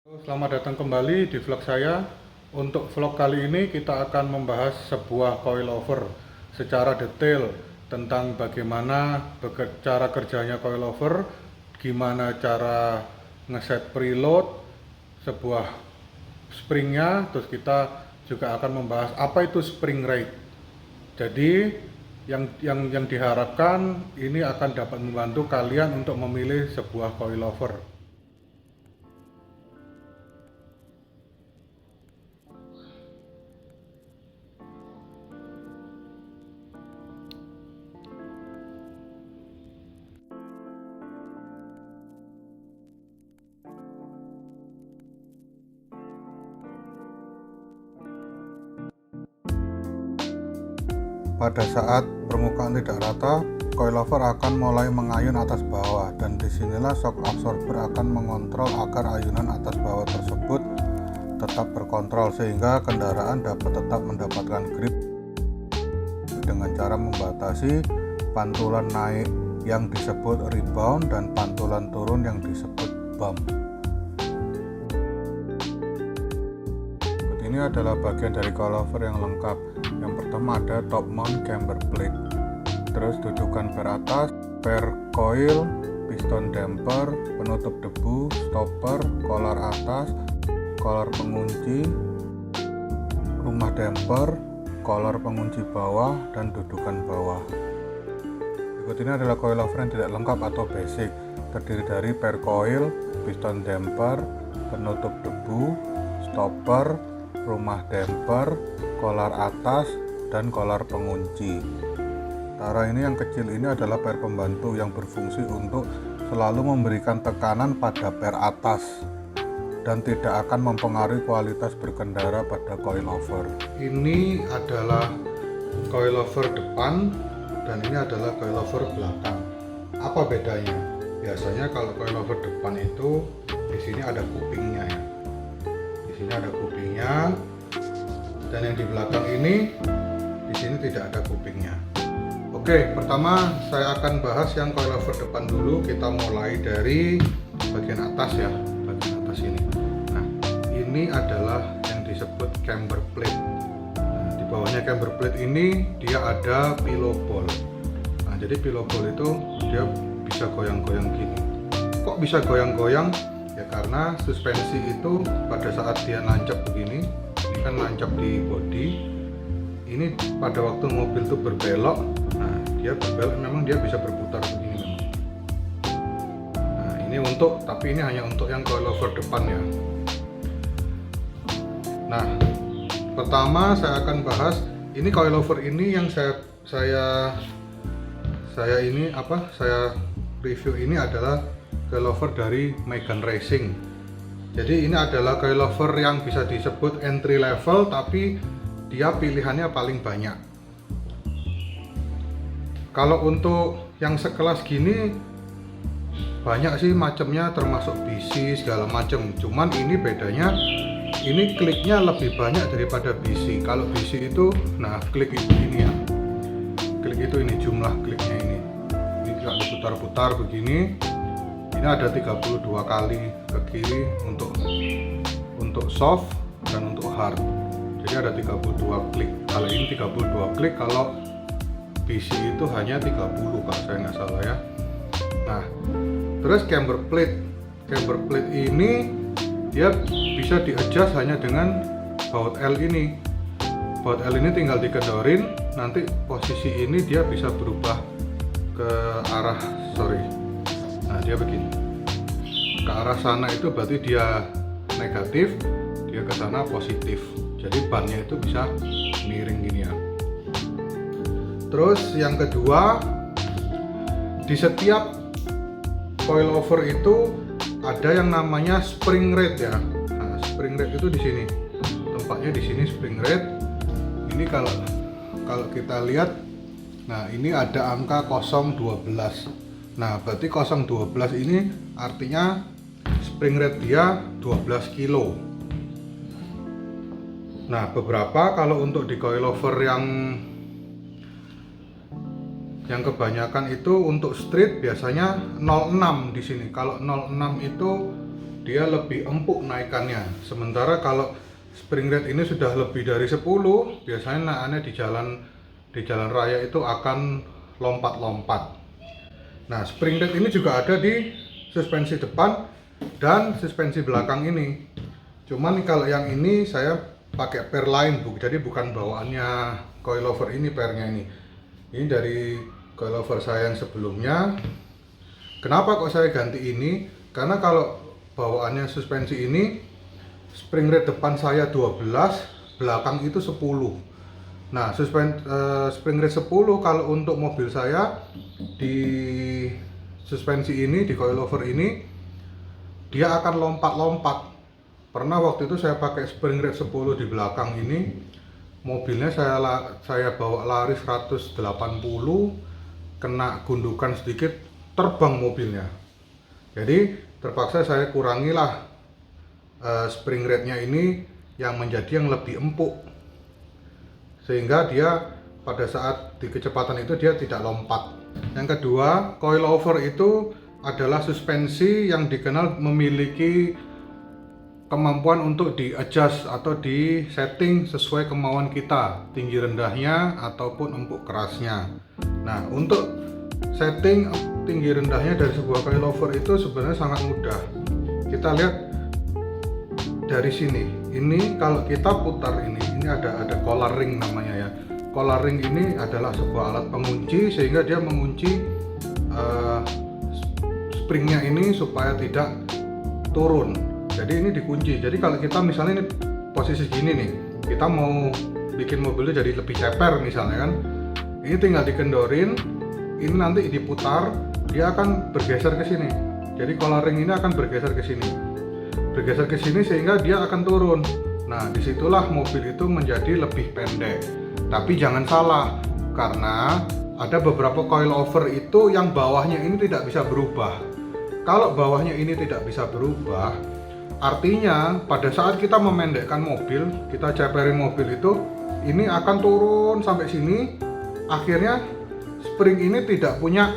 Selamat datang kembali di vlog saya. Untuk vlog kali ini kita akan membahas sebuah coilover secara detail tentang bagaimana cara kerjanya coilover, gimana cara ngeset preload sebuah springnya, terus kita juga akan membahas apa itu spring rate. Jadi yang diharapkan ini akan dapat membantu kalian untuk memilih sebuah coilover. Pada saat permukaan tidak rata, coilover akan mulai mengayun atas bawah, dan disinilah shock absorber akan mengontrol agar ayunan atas bawah tersebut tetap berkontrol sehingga kendaraan dapat tetap mendapatkan grip dengan cara membatasi pantulan naik yang disebut rebound dan pantulan turun yang disebut bump. Ini adalah bagian dari coilover yang lengkap. Yang pertama ada top mount camber plate, terus dudukan per atas, per coil, piston damper, penutup debu, stopper, collar atas, collar pengunci, rumah damper, collar pengunci bawah, dan dudukan bawah. Berikut ini adalah coilover yang tidak lengkap atau basic, terdiri dari per coil, piston damper, penutup debu, stopper, rumah damper, collar atas, dan collar pengunci. Sementara ini yang kecil ini adalah per pembantu yang berfungsi untuk selalu memberikan tekanan pada per atas dan tidak akan mempengaruhi kualitas berkendara pada coilover. Ini adalah coilover depan dan ini adalah coilover belakang. Apa bedanya? Biasanya kalau coilover depan itu di sini ada kupingnya ya. Di sini ada kupingnya, dan yang di belakang ini di sini tidak ada kupingnya. Oke, pertama saya akan bahas yang coilover depan dulu. Kita mulai dari bagian atas ya, bagian atas ini. Nah, ini adalah yang disebut camber plate. Nah, di bawahnya camber plate ini dia ada pillow ball. Nah, jadi pillow ball itu dia bisa goyang-goyang gini. Kok bisa goyang-goyang? Ya karena suspensi itu pada saat dia nancap begini, ini kan nancap di bodi, ini pada waktu mobil itu berbelok, nah dia berbelok memang dia bisa berputar begini memang. Nah ini tapi ini hanya untuk yang coilover depan ya. Nah pertama saya akan bahas ini coilover ini yang saya review ini adalah coilover dari Megane Racing. Jadi ini adalah coilover yang bisa disebut entry level, tapi dia pilihannya paling banyak. Kalau untuk yang sekelas gini banyak sih macamnya, termasuk BC segala macam. Cuman ini bedanya, ini kliknya lebih banyak daripada BC. Kalau BC itu, nah klik itu ini ya, klik itu ini jumlah kliknya ini. Ini kalau diputar-putar begini. Ini ada 32 kali ke kiri untuk soft dan untuk hard. Jadi ada 32 klik. Kalau ini 32 klik, kalau BC itu hanya 30 kalau saya nggak salah ya. Nah, terus camber plate ini dia bisa di-adjust hanya dengan baut L ini. Baut L ini tinggal dikendorin, nanti posisi ini dia bisa berubah ke arah Nah dia begini, ke arah sana itu berarti dia negatif, dia ke sana positif. Jadi bannya itu bisa miring gini ya. Terus yang kedua, di setiap coilover itu ada yang namanya spring rate ya. Nah spring rate itu di sini, tempatnya di sini spring rate. Ini kalau kita lihat, nah ini ada angka 012. Nah berarti 012 ini artinya spring rate dia 12 kilo. Nah beberapa kalau untuk di coilover yang kebanyakan itu untuk street biasanya 06 di sini. Kalau 06 itu dia lebih empuk naikannya. Sementara kalau spring rate ini sudah lebih dari 10, biasanya naikannya di jalan raya itu akan lompat-lompat. Nah, spring rate ini juga ada di suspensi depan dan suspensi belakang ini. Cuman kalau yang ini saya pakai per lain, jadi bukan bawaannya coilover ini, pernya ini. Ini dari coilover saya yang sebelumnya. Kenapa kok saya ganti ini? Karena kalau bawaannya suspensi ini, spring rate depan saya 12, belakang itu 10. Nah, spring rate 10 kalau untuk mobil saya di suspensi ini, di coilover ini, dia akan lompat-lompat. Pernah waktu itu saya pakai spring rate 10 di belakang ini, mobilnya saya bawa lari 180, kena gundukan sedikit, terbang mobilnya. Jadi terpaksa saya kurangilah spring rate-nya ini yang menjadi yang lebih empuk, sehingga dia pada saat di kecepatan itu dia tidak lompat. Yang kedua, coilover itu adalah suspensi yang dikenal memiliki kemampuan untuk di adjust atau di setting sesuai kemauan kita, tinggi rendahnya ataupun empuk kerasnya. Nah, untuk setting tinggi rendahnya dari sebuah coilover itu sebenarnya sangat mudah. Kita lihat dari sini. Ini kalau kita putar ini ada collar ring namanya ya. Collar ring ini adalah sebuah alat pengunci sehingga dia mengunci springnya ini supaya tidak turun. Jadi ini dikunci. Jadi kalau kita misalnya ini posisi gini nih, kita mau bikin mobilnya jadi lebih ceper misalnya kan, ini tinggal dikendorin, ini nanti diputar, dia akan bergeser ke sini. Jadi collar ring ini akan bergeser ke sini sehingga dia akan turun. Nah, disitulah mobil itu menjadi lebih pendek. Tapi jangan salah, karena ada beberapa coilover itu yang bawahnya ini tidak bisa berubah. Kalau bawahnya ini tidak bisa berubah, artinya pada saat kita memendekkan mobil, kita ceperin mobil itu, ini akan turun sampai sini. Akhirnya spring ini tidak punya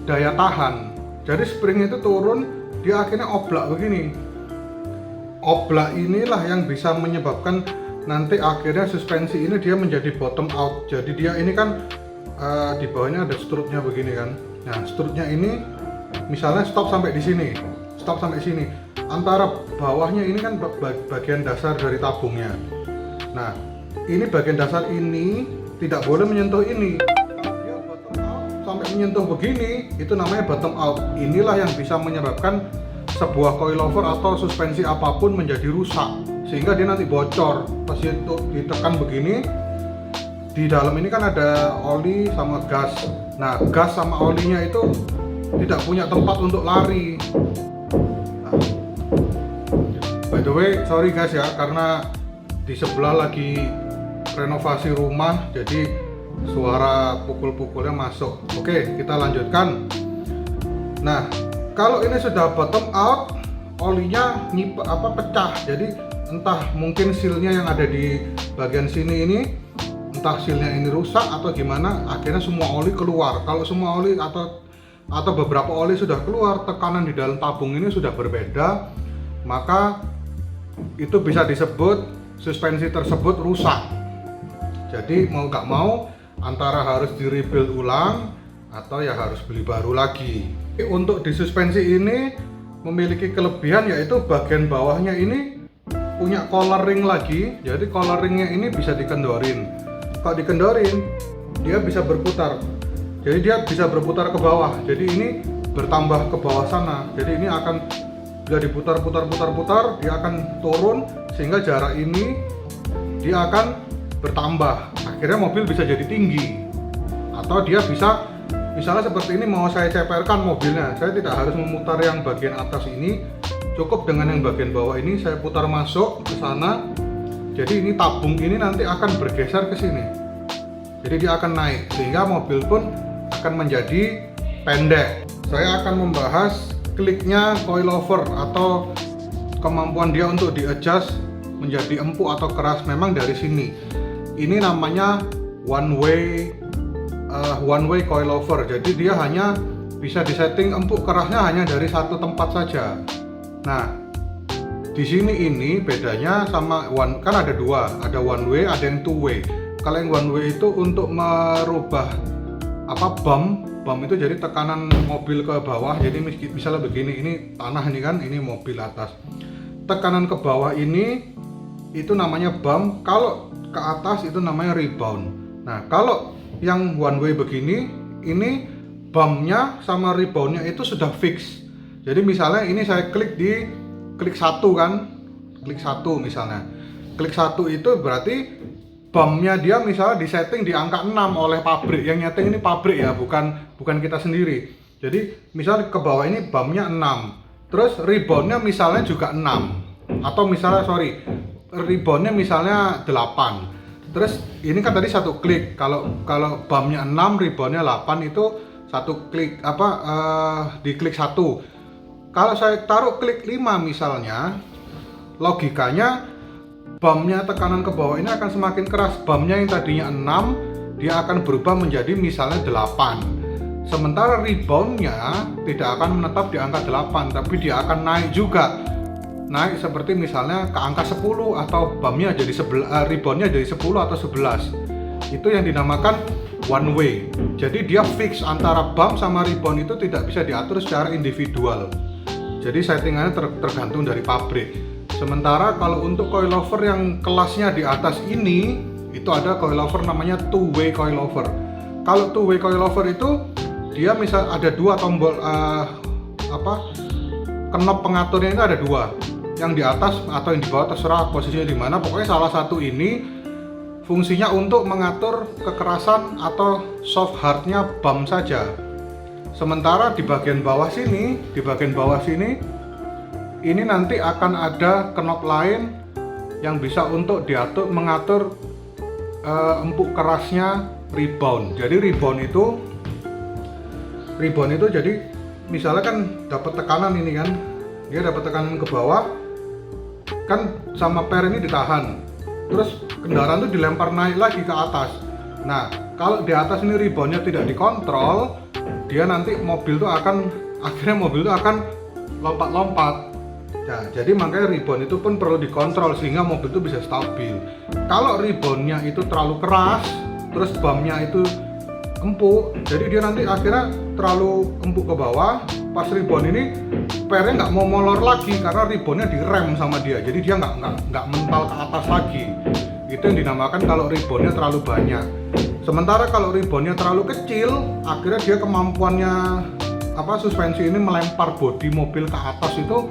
daya tahan. Jadi spring itu turun, dia akhirnya oblak begini. Oblak inilah yang bisa menyebabkan nanti akhirnya suspensi ini dia menjadi bottom out. Jadi dia ini kan di bawahnya ada strutnya begini kan. Nah, strutnya ini misalnya stop sampai di sini, stop sampai sini. Antara bawahnya ini kan bagian dasar dari tabungnya. Nah, ini bagian dasar ini tidak boleh menyentuh ini. Dia bottom out sampai menyentuh begini, itu namanya bottom out. Inilah yang bisa menyebabkan sebuah coilover atau suspensi apapun menjadi rusak, sehingga dia nanti bocor. Pas itu ditekan begini, di dalam ini kan ada oli sama gas. Nah, gas sama olinya itu tidak punya tempat untuk lari. Nah, by the way, sorry guys ya, karena di sebelah lagi renovasi rumah, jadi suara pukul-pukulnya masuk. Oke, kita lanjutkan. Nah, kalau ini sudah bottom out, olinya pecah. Jadi entah mungkin sealnya yang ada di bagian sini ini, entah sealnya ini rusak atau gimana, akhirnya semua oli keluar. Kalau semua oli atau beberapa oli sudah keluar, tekanan di dalam tabung ini sudah berbeda, maka itu bisa disebut suspensi tersebut rusak. Jadi mau nggak mau antara harus di-rebuild ulang atau ya harus beli baru lagi. Untuk di suspensi ini memiliki kelebihan, yaitu bagian bawahnya ini punya collar ring lagi. Jadi collar ringnya ini bisa dikendorin. Kalau dikendorin, dia bisa berputar. Jadi dia bisa berputar ke bawah. Jadi ini bertambah ke bawah sana. Jadi ini akan bila diputar-putar, dia akan turun sehingga jarak ini dia akan bertambah. Akhirnya mobil bisa jadi tinggi. Atau dia bisa, misalnya seperti ini, mau saya ceperkan mobilnya, saya tidak harus memutar yang bagian atas ini, cukup dengan yang bagian bawah ini saya putar masuk ke sana. Jadi ini tabung ini nanti akan bergeser ke sini. Jadi dia akan naik sehingga mobil pun akan menjadi pendek. Saya akan membahas kliknya coilover atau kemampuan dia untuk di-adjust menjadi empuk atau keras memang dari sini. Ini namanya one way coilover. Jadi dia hanya bisa disetting empuk kerasnya hanya dari satu tempat saja. Nah, Di sini ini bedanya sama kan ada dua, ada one way, ada yang two way. Kalau yang one way itu untuk merubah bump itu jadi tekanan mobil ke bawah. Jadi misalnya begini, ini tanah ini kan, ini mobil atas. Tekanan ke bawah ini itu namanya bump, kalau ke atas itu namanya rebound. Nah, kalau yang one way begini, ini bumpnya sama reboundnya itu sudah fix. Jadi misalnya ini saya klik satu kan, klik satu misalnya. Klik satu itu berarti bumpnya dia misalnya disetting di angka 6 oleh pabrik. Yang nyeting ini pabrik ya, bukan kita sendiri. Jadi misalnya ke bawah ini bumpnya 6, terus reboundnya misalnya juga 6, atau misalnya reboundnya misalnya 8. Terus ini kan tadi satu klik, kalau bumpnya 6, reboundnya 8, itu satu klik diklik satu. Kalau saya taruh klik 5 misalnya, logikanya bumpnya tekanan ke bawah ini akan semakin keras. Bumpnya yang tadinya 6, dia akan berubah menjadi misalnya 8. Sementara reboundnya tidak akan menetap di angka 8, tapi dia akan naik juga. Naik seperti misalnya ke angka 10, atau bumpnya jadi reboundnya jadi 10 atau 11. Itu yang dinamakan one way. Jadi dia fix, antara bump sama rebound itu tidak bisa diatur secara individual. Jadi settingannya tergantung dari pabrik. Sementara kalau untuk coilover yang kelasnya di atas ini, itu ada coilover namanya two way coilover. Kalau two way coilover itu dia misal ada dua tombol knob pengaturnya itu ada dua. Yang di atas atau yang di bawah terserah posisinya di mana. Pokoknya salah satu ini fungsinya untuk mengatur kekerasan atau soft hardnya bump saja. Sementara di bagian bawah sini, ini nanti akan ada knob lain yang bisa untuk mengatur empuk kerasnya rebound. Jadi rebound itu jadi misalnya kan dapat tekanan ini kan, dia dapat tekanan ke bawah, kan sama per ini ditahan, terus kendaraan itu dilempar naik lagi ke atas. Nah, kalau di atas ini reboundnya tidak dikontrol, dia nanti mobil itu akan lompat-lompat. Nah, jadi makanya rebound itu pun perlu dikontrol sehingga mobil itu bisa stabil. Kalau reboundnya itu terlalu keras, terus bumpnya itu empuk, jadi dia nanti akhirnya terlalu empuk ke bawah. Pas rebound ini pernya nggak mau molor lagi karena reboundnya direm sama dia, jadi dia nggak mental ke atas lagi. Itu yang dinamakan kalau reboundnya terlalu banyak. Sementara kalau reboundnya terlalu kecil, akhirnya dia kemampuannya suspensi ini melempar bodi mobil ke atas itu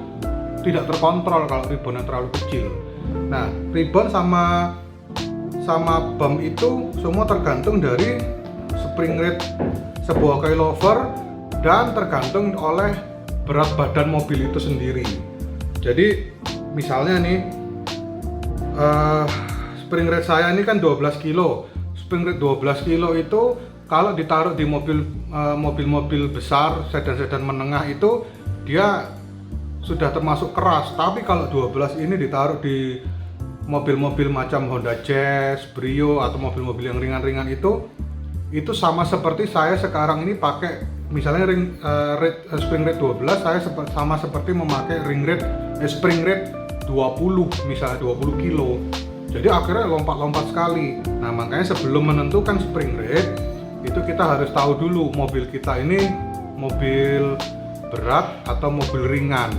tidak terkontrol kalau reboundnya terlalu kecil. Nah, rebound sama bump itu semua tergantung dari spring rate sebuah coilover dan tergantung oleh berat badan mobil itu sendiri. Jadi misalnya nih spring rate saya ini kan 12 kilo. Spring rate 12 kilo itu kalau ditaruh di mobil-mobil besar, sedan-sedan menengah itu dia sudah termasuk keras. Tapi kalau 12 ini ditaruh di mobil-mobil macam Honda Jazz, Brio atau mobil-mobil yang ringan-ringan itu sama seperti saya sekarang ini pakai misalnya spring rate 12, saya sama seperti memakai spring rate 20, misalnya 20 kilo. Jadi akhirnya lompat-lompat sekali. Nah, makanya sebelum menentukan spring rate itu kita harus tahu dulu mobil kita ini mobil berat atau mobil ringan.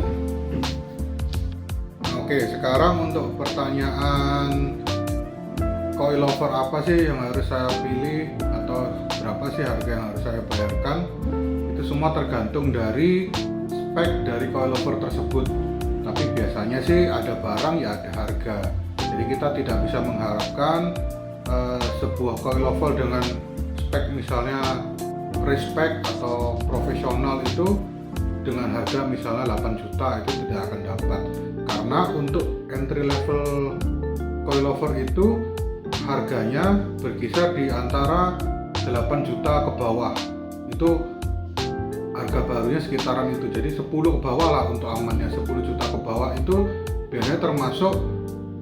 Oke, sekarang untuk pertanyaan coilover apa sih yang harus saya pilih atau berapa sih harga yang harus saya bayarkan, itu semua tergantung dari spek dari coilover tersebut. Tapi biasanya sih ada barang ya ada harga. Jadi kita tidak bisa mengharapkan sebuah coilover dengan spek misalnya respect atau profesional itu dengan harga misalnya 8 juta itu tidak akan dapat. Karena untuk entry level coilover itu harganya berkisar di antara 8 juta ke bawah. Itu harga barunya sekitaran itu. Jadi 10 ke bawah lah untuk amannya. 10 juta ke bawah itu biasanya termasuk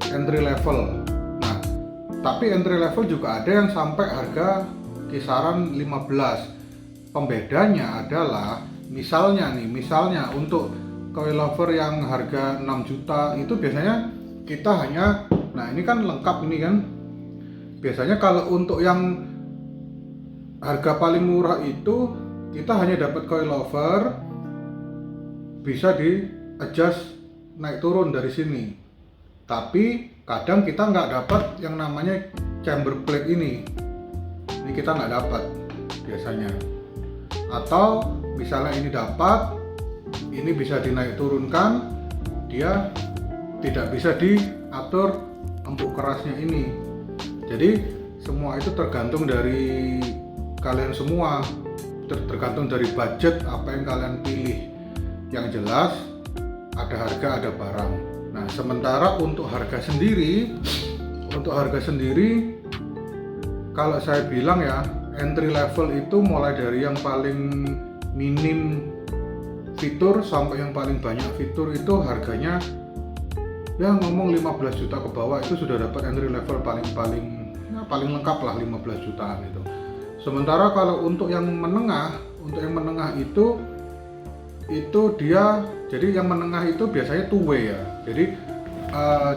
entry level. Nah, tapi entry level juga ada yang sampai harga kisaran 15. Pembedanya adalah misalnya untuk coilover yang harga 6 juta itu biasanya kita hanya, nah ini kan lengkap ini kan. Biasanya kalau untuk yang harga paling murah itu kita hanya dapat coilover, bisa di adjust naik turun dari sini. Tapi kadang kita nggak dapat yang namanya chamber plate ini kita nggak dapat biasanya. Atau misalnya ini dapat, ini bisa dinaik turunkan, dia tidak bisa diatur empuk kerasnya ini. Jadi semua itu tergantung dari kalian semua, tergantung dari budget apa yang kalian pilih. Yang jelas ada harga, ada barang. Nah, sementara untuk harga sendiri kalau saya bilang ya, entry level itu mulai dari yang paling minim fitur sampai yang paling banyak fitur itu harganya ya ngomong 15 juta ke bawah itu sudah dapat entry level paling lengkap lah, 15 jutaan itu. Sementara kalau untuk yang menengah itu dia, jadi yang menengah itu biasanya two way ya. Jadi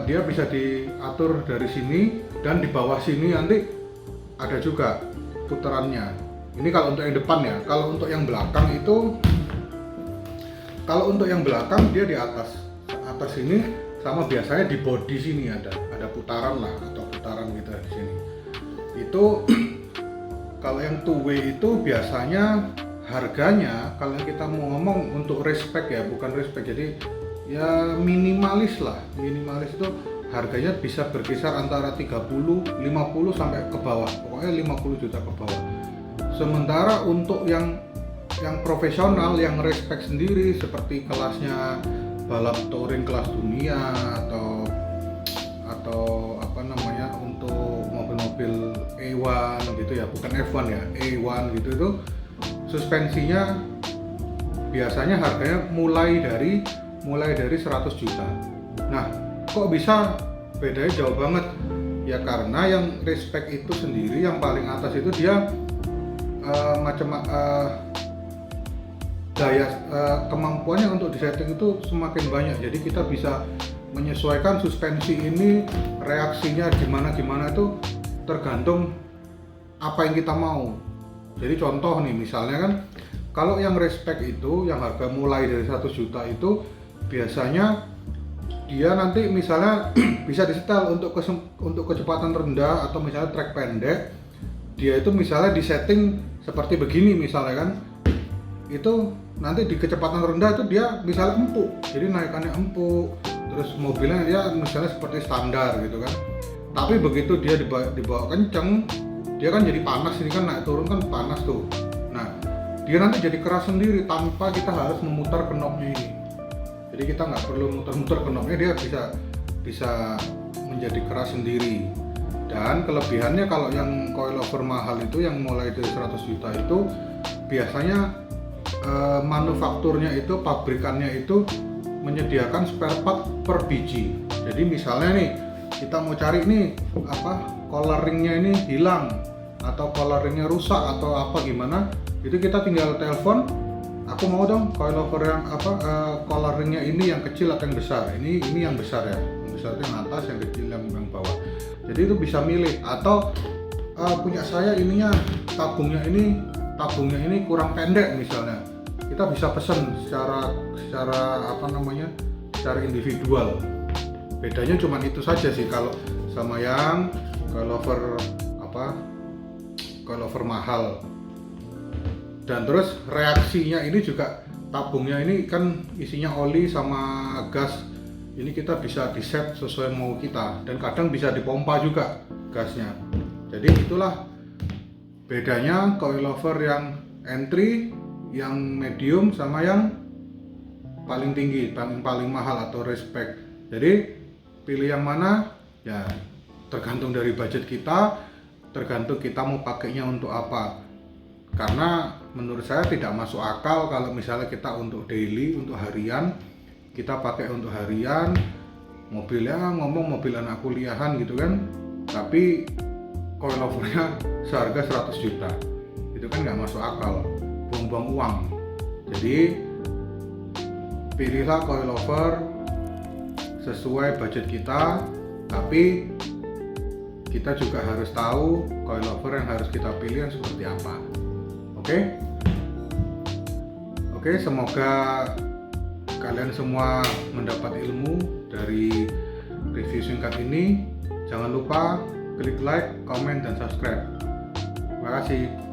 dia bisa diatur dari sini dan di bawah sini nanti ada juga putarannya. Ini kalau untuk yang depan ya. Kalau untuk yang belakang dia di atas sini, sama biasanya di body sini ada putaran lah, atau putaran gitu di sini. Itu kalau yang two way itu biasanya harganya, kalau kita mau ngomong untuk respect ya, bukan respect, jadi ya minimalis itu harganya bisa berkisar antara 30, 50 sampai ke bawah, pokoknya 50 juta ke bawah. Sementara untuk yang profesional, yang respect sendiri seperti kelasnya balap touring kelas dunia atau apa namanya, untuk mobil-mobil A1 gitu ya, bukan F1 ya, A1 gitu, itu suspensinya biasanya harganya mulai dari 100 juta. Nah, kok bisa bedanya jauh banget? Ya karena yang respect itu sendiri, yang paling atas itu dia daya kemampuannya untuk disetting itu semakin banyak. Jadi kita bisa menyesuaikan suspensi ini, reaksinya gimana itu tergantung apa yang kita mau. Jadi contoh nih, misalnya kan kalau yang respect itu yang harga mulai dari 100 juta itu biasanya dia nanti misalnya bisa disetel untuk kecepatan rendah atau misalnya trek pendek. Dia itu misalnya disetting seperti begini misalnya kan, itu nanti di kecepatan rendah itu dia misalnya empuk, jadi naikannya empuk, terus mobilnya dia misalnya seperti standar gitu kan. Tapi begitu dia dibawa kenceng, dia kan jadi panas, ini kan naik turun kan panas tuh. Nah, dia nanti jadi keras sendiri tanpa kita harus memutar knobnya ini. Jadi kita nggak perlu muter-muter knobnya, dia bisa menjadi keras sendiri. Dan kelebihannya kalau yang coilover mahal itu yang mulai dari 100 juta itu biasanya manufakturnya itu, pabrikannya itu menyediakan spare part per biji. Jadi misalnya nih kita mau cari nih collar ringnya ini hilang atau collar ringnya rusak atau apa gimana, itu kita tinggal telepon, aku mau dong coilover yang collar ringnya ini yang kecil atau yang besar. Ini yang besar ya, yang besar itu yang atas, yang kecil yang bawah. Jadi itu bisa milih. Atau punya saya ininya tabungnya ini kurang pendek misalnya, kita bisa pesan secara secara individual. Bedanya cuma itu saja sih kalau sama yang coilover mahal. Dan terus reaksinya ini juga, tabungnya ini kan isinya oli sama gas, ini kita bisa di set sesuai mau kita, dan kadang bisa dipompa juga gasnya. Jadi itulah bedanya coilover yang entry, yang medium, sama yang paling tinggi, paling mahal atau respect. Jadi pilih yang mana ya tergantung dari budget kita, tergantung kita mau pakainya untuk apa. Karena menurut saya tidak masuk akal kalau misalnya kita untuk daily, untuk harian, kita pakai untuk harian, mobilnya ngomong mobil anak kuliahan gitu kan, tapi coilovernya seharga 100 juta. Itu kan nggak masuk akal, buang-buang uang. Jadi pilihlah coilover sesuai budget kita, tapi kita juga harus tahu coilover yang harus kita pilih yang seperti apa. Oke, semoga kalian semua mendapat ilmu dari review singkat ini. Jangan lupa klik like, comment, dan subscribe. Terima kasih.